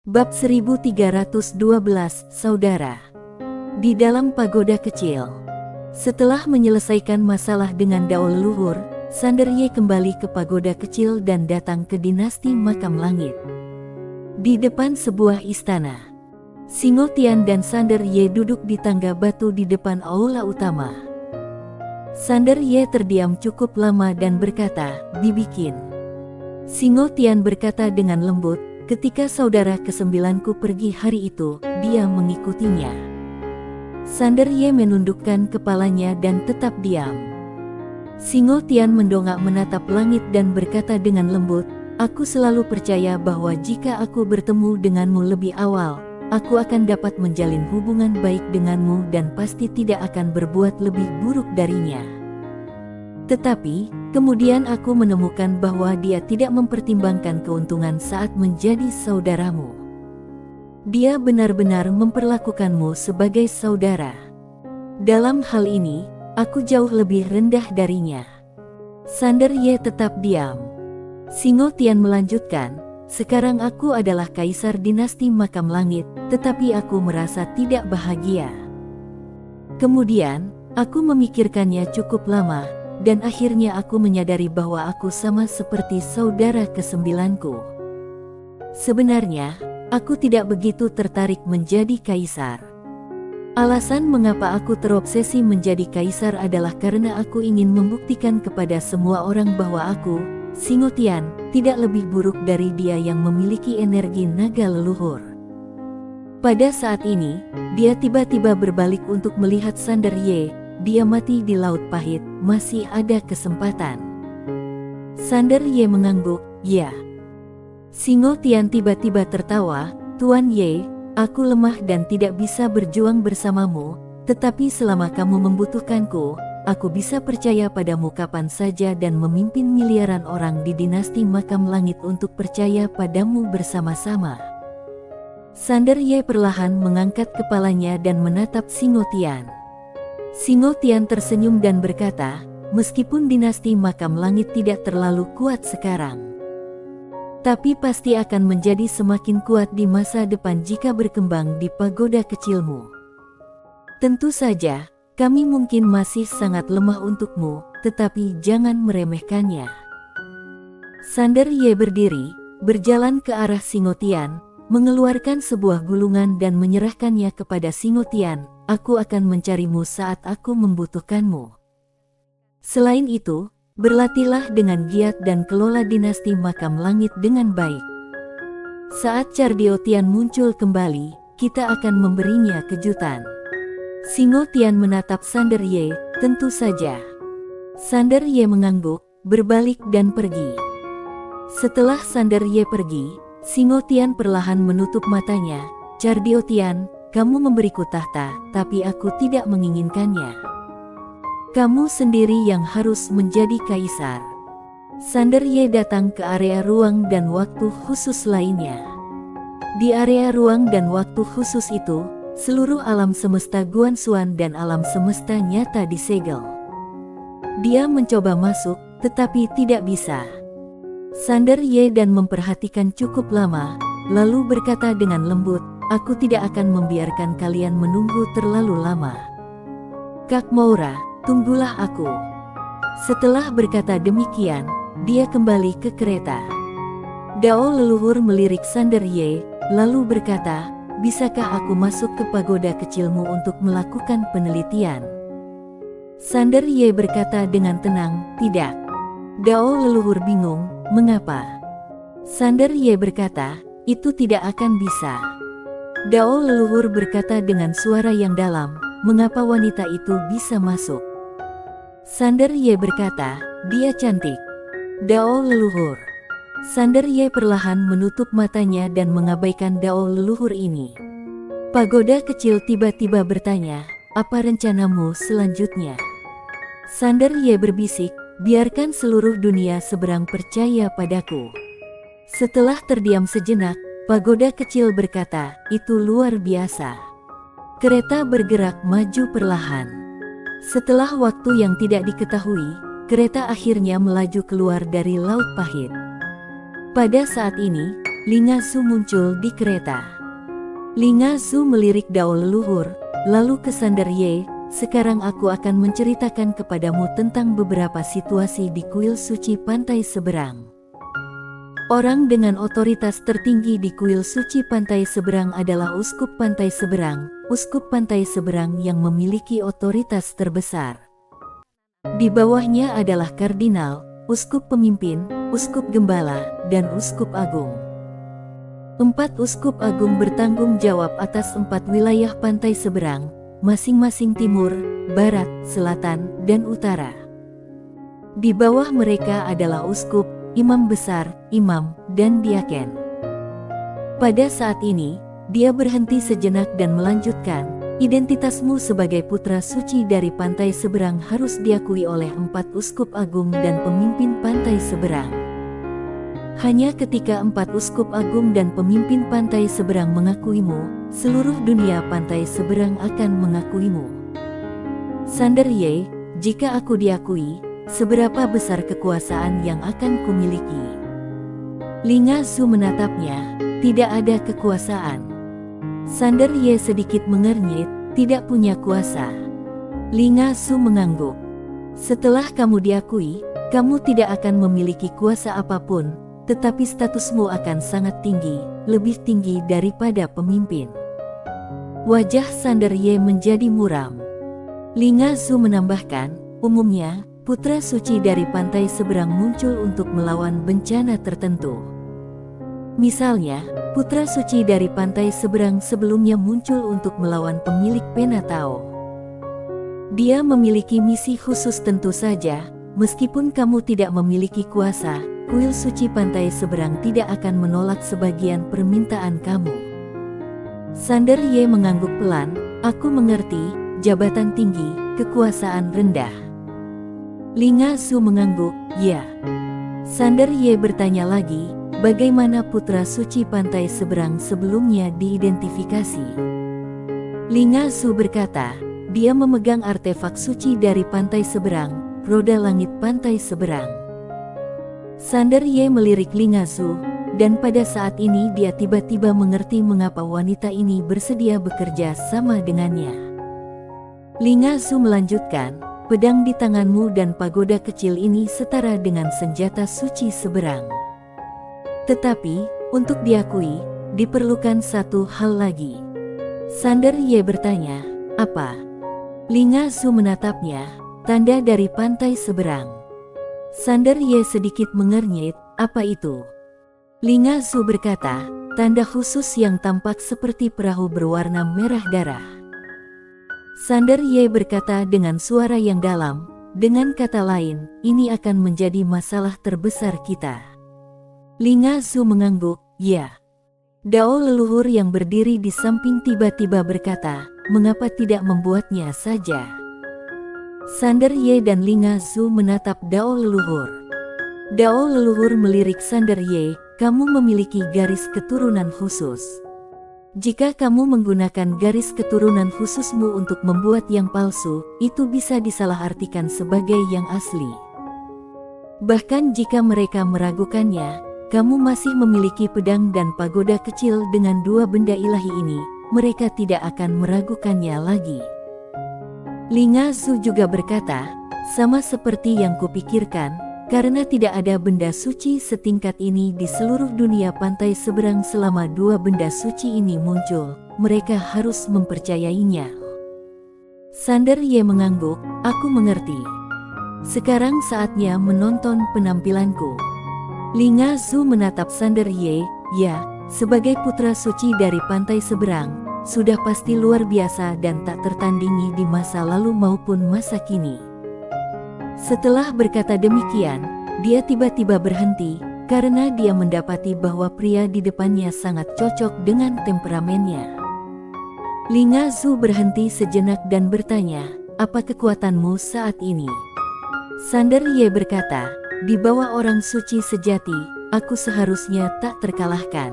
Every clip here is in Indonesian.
Bab 1312, Saudara. Di dalam pagoda kecil. Setelah menyelesaikan masalah dengan Dao leluhur, Sander Ye kembali ke pagoda kecil dan datang ke dinasti Makam Langit. Di depan sebuah istana, Singo Tian dan Sander Ye duduk di tangga batu di depan aula utama. Sander Ye terdiam cukup lama dan berkata, "Dibikin." Singo Tian berkata dengan lembut, "Ketika saudara kesembilanku pergi hari itu, dia mengikutinya." Sander Ye menundukkan kepalanya dan tetap diam. Singo Tian mendongak menatap langit dan berkata dengan lembut, "Aku selalu percaya bahwa jika aku bertemu denganmu lebih awal, aku akan dapat menjalin hubungan baik denganmu dan pasti tidak akan berbuat lebih buruk darinya. Tetapi, kemudian aku menemukan bahwa dia tidak mempertimbangkan keuntungan saat menjadi saudaramu. Dia benar-benar memperlakukanmu sebagai saudara. Dalam hal ini, aku jauh lebih rendah darinya." Sander Ye tetap diam. Singo Tian melanjutkan, "Sekarang aku adalah kaisar dinasti Makam Langit, tetapi aku merasa tidak bahagia. Kemudian, aku memikirkannya cukup lama, dan akhirnya aku menyadari bahwa aku sama seperti saudara kesembilanku. Sebenarnya, aku tidak begitu tertarik menjadi kaisar. Alasan mengapa aku terobsesi menjadi kaisar adalah karena aku ingin membuktikan kepada semua orang bahwa aku, Singo Tian, tidak lebih buruk dari dia yang memiliki energi naga leluhur." Pada saat ini, dia tiba-tiba berbalik untuk melihat Sander Ye. "Dia mati di Laut Pahit, masih ada kesempatan." Sander Ye mengangguk, "Ya." Singo Tian tiba-tiba tertawa, "Tuan Ye, aku lemah dan tidak bisa berjuang bersamamu, tetapi selama kamu membutuhkanku, aku bisa percaya padamu kapan saja dan memimpin miliaran orang di dinasti Makam Langit untuk percaya padamu bersama-sama." Sander Ye perlahan mengangkat kepalanya dan menatap Singo Tian. Singo Tian tersenyum dan berkata, "Meskipun dinasti Makam Langit tidak terlalu kuat sekarang, tapi pasti akan menjadi semakin kuat di masa depan jika berkembang di pagoda kecilmu. Tentu saja, kami mungkin masih sangat lemah untukmu, tetapi jangan meremehkannya." Sander Ye berdiri, berjalan ke arah Singo Tian, mengeluarkan sebuah gulungan dan menyerahkannya kepada Singo Tian. "Aku akan mencarimu saat aku membutuhkanmu. Selain itu, berlatihlah dengan giat dan kelola dinasti Makam Langit dengan baik. Saat Cardio Tian muncul kembali, kita akan memberinya kejutan." Singo Tian menatap Sander Ye, "Tentu saja." Sander Ye mengangguk, berbalik dan pergi. Setelah Sander Ye pergi, Singo Tian perlahan menutup matanya. "Cardio Tian, kamu memberiku tahta, tapi aku tidak menginginkannya. Kamu sendiri yang harus menjadi kaisar." Sander Ye datang ke area ruang dan waktu khusus lainnya. Di area ruang dan waktu khusus itu, seluruh alam semesta Guanxuan dan alam semesta nyata disegel. Dia mencoba masuk, tetapi tidak bisa. Sander Ye dan memperhatikan cukup lama, lalu berkata dengan lembut, "Aku tidak akan membiarkan kalian menunggu terlalu lama. Kak Moura, tunggulah aku." Setelah berkata demikian, dia kembali ke kereta. Dao leluhur melirik Sander Ye, lalu berkata, "Bisakah aku masuk ke pagoda kecilmu untuk melakukan penelitian?" Sander Ye berkata dengan tenang, "Tidak." Dao leluhur bingung, "Mengapa?" Sander Ye berkata, "Itu tidak akan bisa." Dao leluhur berkata dengan suara yang dalam, "Mengapa wanita itu bisa masuk?" Sander Ye berkata, "Dia cantik." Dao leluhur. Sander Ye perlahan menutup matanya dan mengabaikan Dao leluhur ini. Pagoda kecil tiba-tiba bertanya, "Apa rencanamu selanjutnya?" Sander Ye berbisik, "Biarkan seluruh dunia seberang percaya padaku." Setelah terdiam sejenak, pagoda kecil berkata, "Itu luar biasa." Kereta bergerak maju perlahan. Setelah waktu yang tidak diketahui, kereta akhirnya melaju keluar dari Laut Pahit. Pada saat ini, Lingasu muncul di kereta. Lingasu melirik Dao leluhur, lalu ke Sander Ye. Sekarang aku akan menceritakan kepadamu tentang beberapa situasi di kuil suci pantai seberang. Orang dengan otoritas tertinggi di kuil suci pantai seberang adalah uskup pantai seberang, uskup pantai seberang yang memiliki otoritas terbesar. Di bawahnya adalah kardinal, uskup pemimpin, uskup gembala, dan uskup agung. 4 uskup agung bertanggung jawab atas 4 wilayah pantai seberang, masing-masing timur, barat, selatan, dan utara. Di bawah mereka adalah uskup, imam besar, imam, dan diaken. Pada saat ini, dia berhenti sejenak dan melanjutkan, identitasmu sebagai putra suci dari pantai seberang harus diakui oleh 4 uskup agung dan pemimpin pantai seberang. Hanya ketika 4 uskup agung dan pemimpin pantai seberang mengakuimu, seluruh dunia pantai seberang akan mengakuimu. Sander Ye, jika aku diakui, seberapa besar kekuasaan yang akan kumiliki? Lingasu menatapnya, tidak ada kekuasaan. Sander Ye sedikit mengernyit, tidak punya kuasa. Lingasu mengangguk. Setelah kamu diakui, kamu tidak akan memiliki kuasa apapun, tetapi statusmu akan sangat tinggi, lebih tinggi daripada pemimpin. Wajah Sander Ye menjadi muram. Lingasu menambahkan, umumnya, putra suci dari pantai seberang muncul untuk melawan bencana tertentu. Misalnya, putra suci dari pantai seberang sebelumnya muncul untuk melawan pemilik pena Tao. Dia memiliki misi khusus tentu saja, meskipun kamu tidak memiliki kuasa, kuil suci pantai seberang tidak akan menolak sebagian permintaan kamu. Sander Ye mengangguk pelan, aku mengerti, jabatan tinggi, kekuasaan rendah. Lingasu mengangguk, ya. Sander Ye bertanya lagi, bagaimana putra suci pantai seberang sebelumnya diidentifikasi? Lingasu berkata, dia memegang artefak suci dari pantai seberang, roda langit pantai seberang. Sander Ye melirik Lingasu, dan pada saat ini dia tiba-tiba mengerti mengapa wanita ini bersedia bekerja sama dengannya. Lingasu melanjutkan, pedang di tanganmu dan pagoda kecil ini setara dengan senjata suci seberang. Tetapi, untuk diakui, diperlukan satu hal lagi. Sander Ye bertanya, apa? Lingasu menatapnya, tanda dari pantai seberang. Sander Ye sedikit mengernyit, apa itu? Lingasu berkata, tanda khusus yang tampak seperti perahu berwarna merah darah. Sander Ye berkata dengan suara yang dalam, dengan kata lain, ini akan menjadi masalah terbesar kita. Lingasu mengangguk, ya. Dao leluhur yang berdiri di samping tiba-tiba berkata, mengapa tidak membuatnya saja? Sander Ye dan Lingasu menatap Dao leluhur. Dao leluhur melirik Sander Ye, kamu memiliki garis keturunan khusus. Jika kamu menggunakan garis keturunan khususmu untuk membuat yang palsu, itu bisa disalahartikan sebagai yang asli. Bahkan jika mereka meragukannya, kamu masih memiliki pedang dan pagoda kecil dengan 2 benda ilahi ini, mereka tidak akan meragukannya lagi. Lingasu juga berkata, sama seperti yang kupikirkan, karena tidak ada benda suci setingkat ini di seluruh dunia pantai seberang selama 2 benda suci ini muncul, mereka harus mempercayainya. Sander Ye mengangguk, aku mengerti. Sekarang saatnya menonton penampilanku. Lingasu menatap Sander Ye, ya, sebagai putra suci dari pantai seberang, sudah pasti luar biasa dan tak tertandingi di masa lalu maupun masa kini. Setelah berkata demikian, dia tiba-tiba berhenti, karena dia mendapati bahwa pria di depannya sangat cocok dengan temperamennya. Lingasu berhenti sejenak dan bertanya, apa kekuatanmu saat ini? Sander Ye berkata, di bawah orang suci sejati, aku seharusnya tak terkalahkan.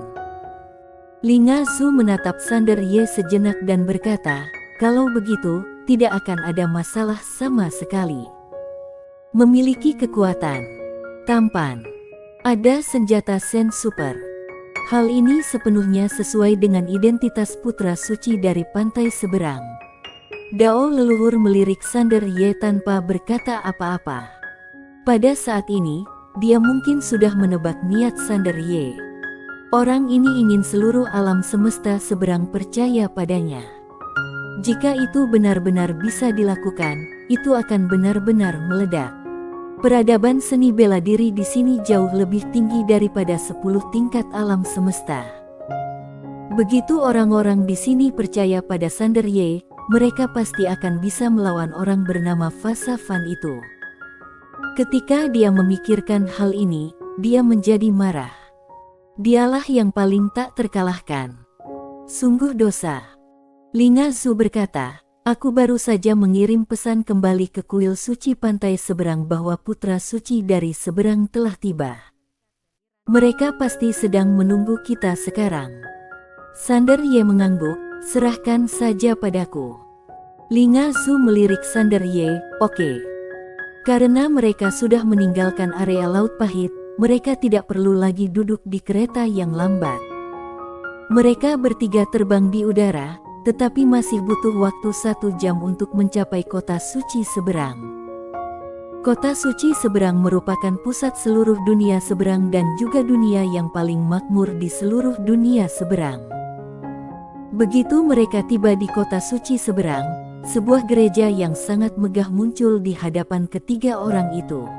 Lingasu menatap Sander Ye sejenak dan berkata, kalau begitu, tidak akan ada masalah sama sekali. Memiliki kekuatan tampan. Ada senjata Sen Super. Hal ini sepenuhnya sesuai dengan identitas putra suci dari pantai seberang. Dao leluhur melirik Sander Ye tanpa berkata apa-apa. Pada saat ini, dia mungkin sudah menebak niat Sander Ye. Orang ini ingin seluruh alam semesta seberang percaya padanya. Jika itu benar-benar bisa dilakukan, itu akan benar-benar meledak. Peradaban seni bela diri di sini jauh lebih tinggi daripada 10 tingkat alam semesta. Begitu orang-orang di sini percaya pada Sander Ye, mereka pasti akan bisa melawan orang bernama Fasa Fan itu. Ketika dia memikirkan hal ini, dia menjadi marah. Dialah yang paling tak terkalahkan. Sungguh dosa. Linga Zhu berkata, aku baru saja mengirim pesan kembali ke kuil suci pantai seberang bahwa putra suci dari seberang telah tiba. Mereka pasti sedang menunggu kita sekarang. Sander Ye mengangguk, serahkan saja padaku. Linga Zhu melirik Sander Ye, oke. Karena mereka sudah meninggalkan area Laut Pahit, mereka tidak perlu lagi duduk di kereta yang lambat. Mereka bertiga terbang di udara, tetapi masih butuh waktu 1 jam untuk mencapai kota suci seberang. Kota suci seberang merupakan pusat seluruh dunia seberang dan juga dunia yang paling makmur di seluruh dunia seberang. Begitu mereka tiba di kota suci seberang, sebuah gereja yang sangat megah muncul di hadapan ketiga orang itu.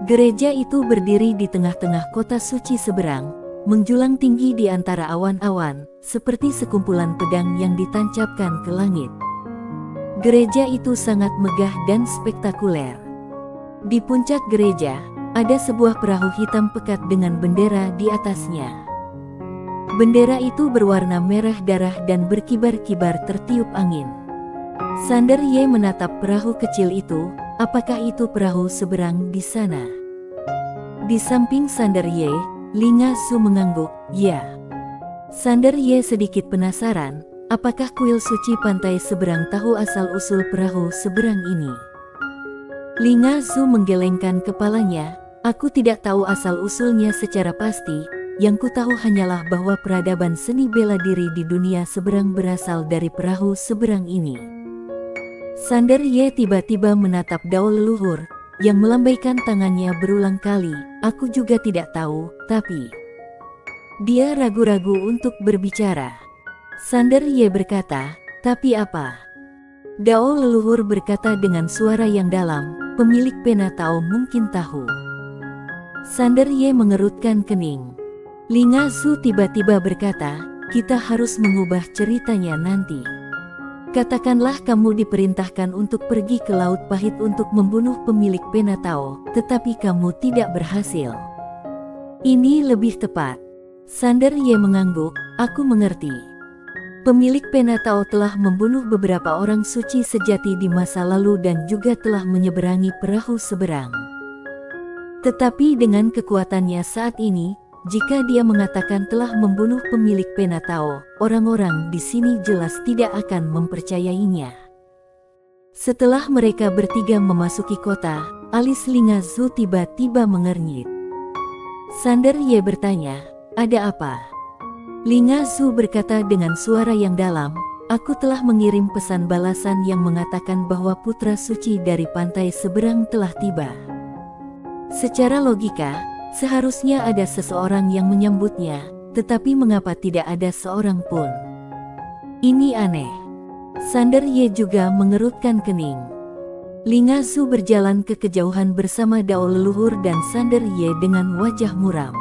Gereja itu berdiri di tengah-tengah kota suci seberang, menjulang tinggi di antara awan-awan, seperti sekumpulan pedang yang ditancapkan ke langit. Gereja itu sangat megah dan spektakuler. Di puncak gereja, ada sebuah perahu hitam pekat dengan bendera di atasnya. Bendera itu berwarna merah darah dan berkibar-kibar tertiup angin. Sander Ye menatap perahu kecil itu, apakah itu perahu seberang di sana? Di samping Sander Ye, Linga Zhu mengangguk, ya. Sander Ye sedikit penasaran, apakah kuil suci pantai seberang tahu asal-usul perahu seberang ini? Linga Zhu menggelengkan kepalanya, aku tidak tahu asal-usulnya secara pasti, yang ku tahu hanyalah bahwa peradaban seni bela diri di dunia seberang berasal dari perahu seberang ini. Sander Ye tiba-tiba menatap Dao leluhur, yang melambaikan tangannya berulang kali, aku juga tidak tahu, tapi... Dia ragu-ragu untuk berbicara. Sander Ye berkata, tapi apa? Dao leluhur berkata dengan suara yang dalam, pemilik pena Tao mungkin tahu. Sander Ye mengerutkan kening. Linga Zhu tiba-tiba berkata, kita harus mengubah ceritanya nanti. Katakanlah kamu diperintahkan untuk pergi ke Laut Pahit untuk membunuh pemilik pena Tao, tetapi kamu tidak berhasil. Ini lebih tepat. Sander Ye mengangguk, aku mengerti. Pemilik pena Tao telah membunuh beberapa orang suci sejati di masa lalu dan juga telah menyeberangi perahu seberang. Tetapi dengan kekuatannya saat ini, jika dia mengatakan telah membunuh pemilik pena Tao, orang-orang di sini jelas tidak akan mempercayainya. Setelah mereka bertiga memasuki kota, alis Linga Zhu tiba-tiba mengernyit. Sander Ye bertanya, ada apa? Linga Zhu berkata dengan suara yang dalam, aku telah mengirim pesan balasan yang mengatakan bahwa putra suci dari pantai seberang telah tiba. Secara logika, seharusnya ada seseorang yang menyambutnya, tetapi mengapa tidak ada seorang pun? Ini aneh. Sander Ye juga mengerutkan kening. Linga Zhu berjalan ke kejauhan bersama Dao leluhur dan Sander Ye dengan wajah muram.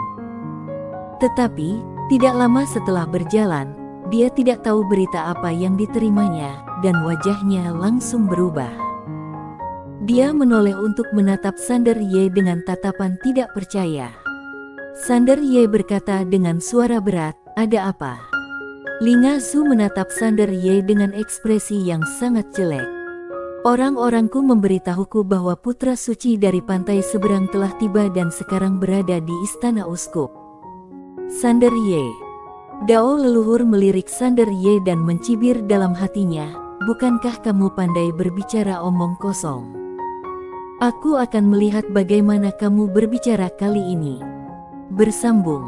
Tetapi, tidak lama setelah berjalan, dia tidak tahu berita apa yang diterimanya, dan wajahnya langsung berubah. Dia menoleh untuk menatap Sander Ye dengan tatapan tidak percaya. Sander Ye berkata dengan suara berat, ada apa? Linga Zhu menatap Sander Ye dengan ekspresi yang sangat jelek. Orang-orangku memberitahuku bahwa putra suci dari pantai seberang telah tiba dan sekarang berada di istana uskup. Sander Ye. Dao leluhur melirik Sander Ye dan mencibir dalam hatinya, bukankah kamu pandai berbicara omong kosong? Aku akan melihat bagaimana kamu berbicara kali ini. Bersambung.